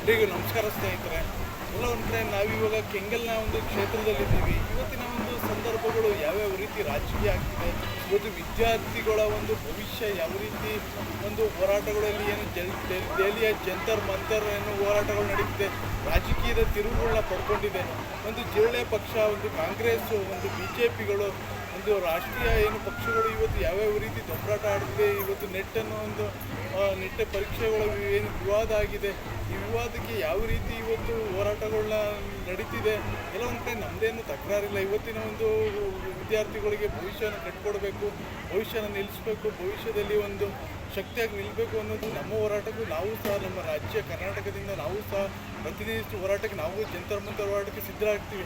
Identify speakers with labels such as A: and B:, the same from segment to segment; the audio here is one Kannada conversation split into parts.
A: ಎಲ್ರಿಗೂ ನಮಸ್ಕಾರ ಸ್ನೇಹಿತರೆ. ಎಲ್ಲ ಒಂದು ಕಡೆ ನಾವಿವಾಗ ಕೆಂಗಲ್ನ ಒಂದು ಕ್ಷೇತ್ರದಲ್ಲಿದ್ದೀವಿ. ಇವತ್ತಿನ ಒಂದು ಸಂದರ್ಭಗಳು ಯಾವ್ಯಾವ ರೀತಿ ರಾಜಕೀಯ ಆಗ್ತಿದೆ, ಇವತ್ತು ವಿದ್ಯಾರ್ಥಿಗಳ ಒಂದು ಭವಿಷ್ಯ ಯಾವ ರೀತಿ ಒಂದು ಹೋರಾಟಗಳಲ್ಲಿ ಏನು ದೆಹಲಿಯ ಜಂತರ್ ಮಂತರ್ ಏನು ಹೋರಾಟಗಳು ನಡೀತಿದೆ, ರಾಜಕೀಯದ ತಿರುವುಗಳನ್ನ ಪಡ್ಕೊಂಡಿದೆ. ಒಂದು ಜಿರಳೆ ಪಕ್ಷ, ಒಂದು ಕಾಂಗ್ರೆಸ್ಸು, ಒಂದು BJPಗಳು, ಒಂದು ರಾಷ್ಟ್ರೀಯ ಏನು ಪಕ್ಷಗಳು ಇವತ್ತು ಯಾವ್ಯಾವ ರೀತಿ ದೊಂಬರಾಟ ಆಡ್ತಿದೆ. ಇವತ್ತು ನೆಟ್ಟನ್ನು ಒಂದು ನೆಟ್ಟ ಪರೀಕ್ಷೆಗಳ ಏನು ವಿವಾದ ಆಗಿದೆ, ಈ ವಿವಾದಕ್ಕೆ ಯಾವ ರೀತಿ ಇವತ್ತು ಹೋರಾಟಗಳನ್ನ ನಡೀತಿದೆ. ಎಲ್ಲ ಒಂದು ಕಡೆ ನಮ್ಮದೇನು ತಕರಾರಿಲ್ಲ. ಇವತ್ತಿನ ಒಂದು ವಿದ್ಯಾರ್ಥಿಗಳಿಗೆ ಭವಿಷ್ಯನ ಕಟ್ಕೊಡ್ಬೇಕು, ಭವಿಷ್ಯನ ನಿಲ್ಲಿಸಬೇಕು, ಭವಿಷ್ಯದಲ್ಲಿ ಒಂದು ಶಕ್ತಿಯಾಗಿ ನಿಲ್ಲಬೇಕು ಅನ್ನೋದು ನಮ್ಮ ಹೋರಾಟಕ್ಕೂ ನಾವು ಸಹ ನಮ್ಮ ರಾಜ್ಯ ಕರ್ನಾಟಕದಿಂದ ನಾವು ಸಹ ಪ್ರತಿನಿಧಿಸುವ ಹೋರಾಟಕ್ಕೆ ನಾವು ಜಂತರ್ ಮಂತರ್ ಹೋರಾಟಕ್ಕೆ ಸಿದ್ಧರಾಗ್ತೀವಿ.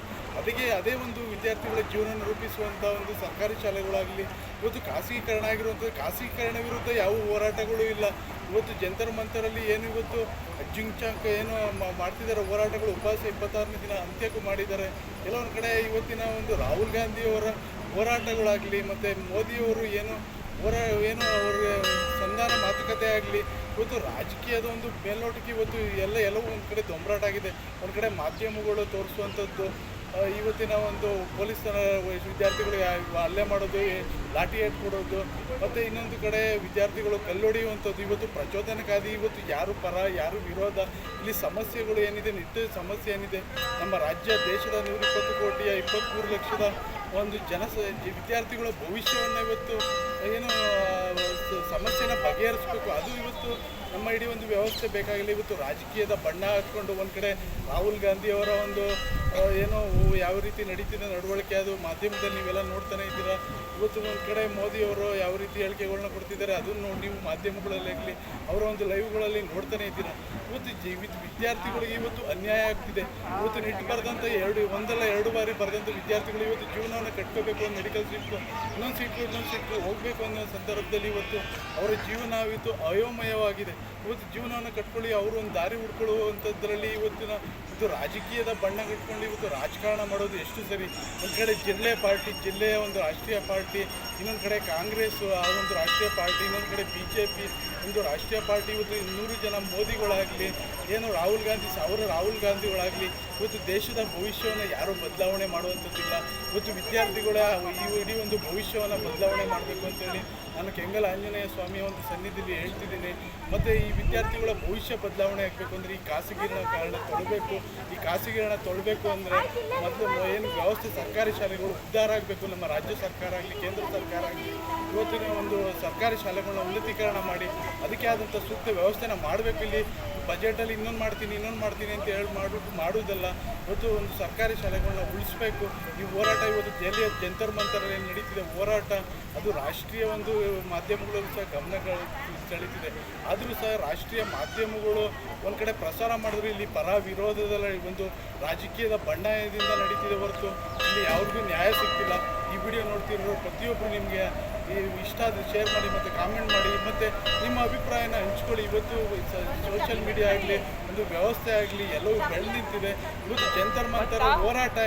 A: ಅದೇ ಒಂದು ವಿದ್ಯಾರ್ಥಿಗಳ ಜೀವನ ರೂಪಿಸುವಂಥ ಒಂದು ಸರ್ಕಾರಿ ಶಾಲೆಗಳಾಗಲಿ, ಇವತ್ತು ಖಾಸಗೀಕರಣ ಆಗಿರುವಂಥದ್ದು, ಖಾಸಗೀಕರಣ ವಿರುದ್ಧ ಯಾವ ಹೋರಾಟಗಳು ಇಲ್ಲ. ಇವತ್ತು ಜಂತರ್ ಮಂತರಲ್ಲಿ ಏನು ಇವತ್ತು ಜಿಂಚಾಂಕ ಏನು ಮಾಡ್ತಿದ್ದಾರೆ ಹೋರಾಟಗಳು, ಉಪವಾಸ 26ನೇ ದಿನ ಅಂತ್ಯಕ್ಕೂ ಮಾಡಿದ್ದಾರೆ. ಎಲ್ಲ ಒಂದು ಕಡೆ ಇವತ್ತಿನ ಒಂದು ರಾಹುಲ್ ಗಾಂಧಿಯವರ ಹೋರಾಟಗಳಾಗಲಿ ಮತ್ತು ಮೋದಿಯವರು ಏನು ಅವರ ಸಂಧಾನ ಮಾತುಕತೆ ಆಗಲಿ, ಇವತ್ತು ರಾಜಕೀಯದ ಒಂದು ಮೇಲ್ನೋಟಕ್ಕೆ ಇವತ್ತು ಎಲ್ಲವೂ ಒಂದು ಕಡೆ ದೊಂಬರಾಟ ಆಗಿದೆ. ಒಂದು ಕಡೆ ಮಾಧ್ಯಮಗಳು ತೋರಿಸುವಂಥದ್ದು, ಇವತ್ತಿನ ಒಂದು ಪೊಲೀಸರ ವಿದ್ಯಾರ್ಥಿಗಳು ಹಲ್ಲೆ ಮಾಡೋದು, ಲಾಠಿ ಏಟ್ ಕೊಡೋದು, ಮತ್ತು ಇನ್ನೊಂದು ಕಡೆ ವಿದ್ಯಾರ್ಥಿಗಳು ಕಲ್ಲೊಡೆಯುವಂಥದ್ದು, ಇವತ್ತು ಪ್ರಚೋದನಕಾರಿ. ಇವತ್ತು ಯಾರು ಪರ ಯಾರು ವಿರೋಧ, ಇಲ್ಲಿ ಸಮಸ್ಯೆಗಳು ಏನಿದೆ, ನಿತ್ಯ ಸಮಸ್ಯೆ ಏನಿದೆ, ನಮ್ಮ ರಾಜ್ಯ ದೇಶದ 120 ಕೋಟಿಯ 23 ಲಕ್ಷದ ಒಂದು ವಿದ್ಯಾರ್ಥಿಗಳ ಭವಿಷ್ಯವನ್ನು ಇವತ್ತು ಏನು ಸಮಸ್ಯೆನ ಬಗೆಹರಿಸಬೇಕು. ಅದು ಇವತ್ತು ನಮ್ಮ ಇಡೀ ಒಂದು ವ್ಯವಸ್ಥೆ ಬೇಕಾಗಿಲ್ಲ. ಇವತ್ತು ರಾಜಕೀಯದ ಬಣ್ಣ ಹಾಕ್ಕೊಂಡು ಒಂದು ಕಡೆ ರಾಹುಲ್ ಗಾಂಧಿಯವರ ಒಂದು ಏನೋ ಯಾವ ರೀತಿ ನಡೀತಿದೆ ನಡವಳಿಕೆ, ಅದು ಮಾಧ್ಯಮದಲ್ಲಿ ನೀವೆಲ್ಲ ನೋಡ್ತಾನೆ ಇದ್ದೀರಾ. ಇವತ್ತು ಒಂದು ಕಡೆ ಮೋದಿಯವರು ಯಾವ ರೀತಿ ಹೇಳಿಕೆಗಳನ್ನ ಕೊಡ್ತಿದ್ದಾರೆ, ಅದನ್ನು ನೀವು ಮಾಧ್ಯಮಗಳಲ್ಲಾಗಲಿ ಅವರ ಒಂದು ಲೈವ್ಗಳಲ್ಲಿ ನೋಡ್ತಾನೆ ಇದ್ದೀರಾ. ಇವತ್ತು ವಿದ್ಯಾರ್ಥಿಗಳಿಗೆ ಇವತ್ತು ಅನ್ಯಾಯ ಆಗ್ತಿದೆ. ಇವತ್ತು ನಿಟ್ಟು ಬರೆದಂಥ ಒಂದಲ್ಲ ಎರಡು ಬಾರಿ ಬರೆದಂಥ ವಿದ್ಯಾರ್ಥಿಗಳು ಇವತ್ತು ಜೀವನವನ್ನು ಕಟ್ಕೋಬೇಕು, ಒಂದು ಮೆಡಿಕಲ್ ಸೀಟು ಇನ್ನೊಂದು ಸೀಟು ಹೋಗಬೇಕು ಅನ್ನೋ ಸಂದರ್ಭದಲ್ಲಿ ಇವತ್ತು ಅವರ ಜೀವನ ಇವತ್ತು ಅಯೋಮಯವಾಗಿದೆ. ಇವತ್ತು ಜೀವನವನ್ನು ಕಟ್ಕೊಳ್ಳಿ ಅವರು ಒಂದು ದಾರಿ ಹುಡ್ಕೊಳ್ಳುವಂಥದ್ರಲ್ಲಿ ಇವತ್ತಿನ ಇದು ರಾಜಕೀಯದ ಬಣ್ಣ ಕಟ್ಕೊಂಡು ಇವತ್ತು ರಾಜಕಾರಣ ಮಾಡೋದು ಎಷ್ಟು ಸರಿ. ಒಂದು ಕಡೆ ಜಿಲ್ಲೆಯ ಒಂದು ರಾಷ್ಟ್ರೀಯ ಪಾರ್ಟಿ, ಇನ್ನೊಂದು ಕಡೆ ಕಾಂಗ್ರೆಸ್ ಆ ಒಂದು ರಾಷ್ಟ್ರೀಯ ಪಾರ್ಟಿ, ಇನ್ನೊಂದು ಕಡೆ BJP ಒಂದು ರಾಷ್ಟ್ರೀಯ ಪಾರ್ಟಿ. ಇವತ್ತು 200 ಜನ ಮೋದಿಗಳಾಗಲಿ, ಏನು ರಾಹುಲ್ ಗಾಂಧಿಗಳಾಗಲಿ, ಇವತ್ತು ದೇಶದ ಭವಿಷ್ಯವನ್ನು ಯಾರೂ ಬದಲಾವಣೆ ಮಾಡುವಂಥದ್ದಿಲ್ಲ. ಇವತ್ತು ವಿದ್ಯಾರ್ಥಿಗಳ ಇಡೀ ಒಂದು ಭವಿಷ್ಯವನ್ನು ಬದಲಾವಣೆ ಮಾಡಬೇಕು ಅಂತೇಳಿ ನಾನು ಕೆಂಗಲ್ ಆಂಜನೇಯ ಸ್ವಾಮಿಯ ಒಂದು ಸನ್ನಿಧಿಯಲ್ಲಿ ಹೇಳ್ತಿದ್ದೀನಿ. ಮತ್ತು ಈ ವಿದ್ಯಾರ್ಥಿಗಳ ಭವಿಷ್ಯ ಬದಲಾವಣೆ ಆಗಬೇಕು ಅಂದರೆ ಈ ಖಾಸಗೀಕರಣ ತೊಳಬೇಕು. ಈ ಖಾಸಗೀಕರಣ ತೊಳಬೇಕು ಅಂದರೆ ಮೊದಲು ಏನು ವ್ಯವಸ್ಥೆ ಸರ್ಕಾರಿ ಶಾಲೆಗಳು ಉದ್ಧಾರ ಆಗಬೇಕು. ನಮ್ಮ ರಾಜ್ಯ ಸರ್ಕಾರ ಆಗಲಿ, ಕೇಂದ್ರ ಸರ್ಕಾರ ಆಗಲಿ, ಇವತ್ತಿನ ಒಂದು ಸರ್ಕಾರಿ ಶಾಲೆಗಳನ್ನ ಉನ್ನತೀಕರಣ ಮಾಡಿ ಅದಕ್ಕೆ ಆದಂಥ ಸೂಕ್ತ ವ್ಯವಸ್ಥೆನ ಮಾಡಬೇಕು. ಇಲ್ಲಿ ಬಜೆಟಲ್ಲಿ ಇನ್ನೊಂದು ಮಾಡ್ತೀನಿ ಅಂತ ಮಾಡುವುದಲ್ಲ. ಇವತ್ತು ಒಂದು ಸರ್ಕಾರಿ ಶಾಲೆಗಳನ್ನ ಉಳಿಸ್ಬೇಕು. ಈ ಹೋರಾಟ ಇವತ್ತು ದೆಹಲಿಯ ಜಂತರ್ ಮಂತರಲ್ಲಿ ಏನು ನಡೀತಿದೆ ಹೋರಾಟ, ಅದು ರಾಷ್ಟ್ರೀಯ ಒಂದು ಮಾಧ್ಯಮಗಳಲ್ಲೂ ಸಹ ಗಮನ ಸೆಳೀತಿದೆ. ಆದರೂ ಸಹ ರಾಷ್ಟ್ರೀಯ ಮಾಧ್ಯಮಗಳು ಒಂದು ಕಡೆ ಪ್ರಸಾರ ಮಾಡಿದ್ರು ಇಲ್ಲಿ ಪರ ವಿರೋಧದ ಒಂದು ರಾಜಕೀಯದ ಬಣ್ಣದಿಂದ ನಡೀತಿದೆ ಹೊರತು ಇಲ್ಲಿ ಯಾರಿಗೂ ನ್ಯಾಯ ಸಿಗ್ತಿಲ್ಲ. ಈ ವಿಡಿಯೋ ನೋಡ್ತಿರೋ ಪ್ರತಿಯೊಬ್ಬರು ನಿಮಗೆ ಇಷ್ಟ ಆದರೆ ಶೇರ್ ಮಾಡಿ ಮತ್ತು ಕಾಮೆಂಟ್ ಮಾಡಿ ಮತ್ತು ನಿಮ್ಮ ಅಭಿಪ್ರಾಯನ ಹಂಚ್ಕೊಳ್ಳಿ. ಇವತ್ತು ಸೋಷಿಯಲ್ ಮೀಡಿಯಾ ಆಗಲಿ, ಒಂದು ವ್ಯವಸ್ಥೆ ಆಗಲಿ, ಎಲ್ಲವೂ ಬೆಳೆದು ನಿಂತಿದೆ. ಇವತ್ತು ಜಂತರ್ ಮಂತರ ಹೋರಾಟ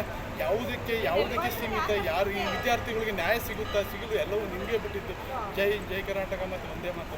A: ಯಾವುದಕ್ಕೆ ಸೀಮಿತ, ಯಾರು ಈ ವಿದ್ಯಾರ್ಥಿಗಳಿಗೆ ನ್ಯಾಯ ಸಿಗಲು ಎಲ್ಲವೂ ನಿಮಗೆ ಬಿಟ್ಟಿದ್ದು. ಜೈ ಕರ್ನಾಟಕ ಮತ್ತು ಒಂದೇ ಮಾತು.